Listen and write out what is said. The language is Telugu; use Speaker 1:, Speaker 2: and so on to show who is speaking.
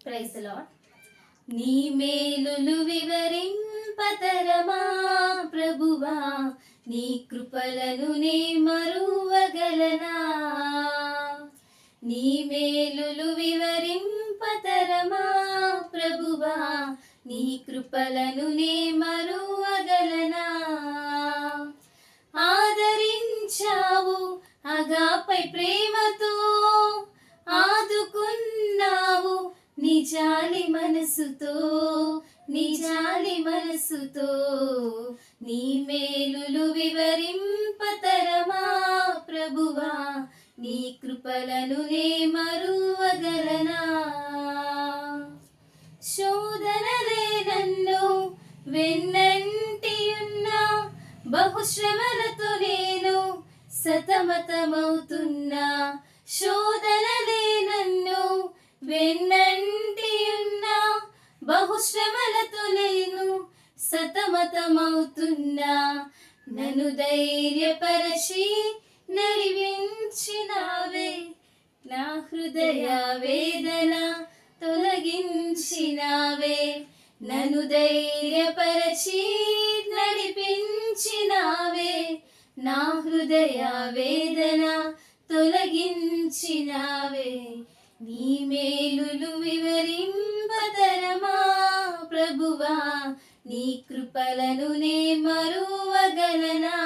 Speaker 1: Praise the lord. నీ మేలులు వివరింపతరమా ప్రభువా, నీ కృపలను నే మరువగలనా. నీ మేలులు వివరింపతరమా ప్రభువా, నీ కృపలను నే మరువగలనా. ఆదరించావు అగాపై ప్రేమతో, ఆదుకున్నావు నిజాలి మనసుతో, నిజాలి మనసుతో. నీ మేలులు వివరింపతరమా ప్రభువా, నీ కృపలను నే మరువగలనా. శోధనలే నన్ను వెన్నంటియున్నా, బహుశ్రమలతో నేను సతమతమవుతున్నా. శోధనలే నన్ను వెన్నంటియున్నా, బహుశ్రమలతో నేను సతమతమవుతున్నా. నన్ను ధైర్యపరచి నడిపించినావే, నా హృదయ వేదన తొలగించినావే. నన్ను ధైర్యపరచి నడిపించినావే, నా హృదయ వేదన తొలగించినావే. నీ మేలులు వివరింపతరమా ప్రభువా, నీ కృపలను నే మరువగలనా.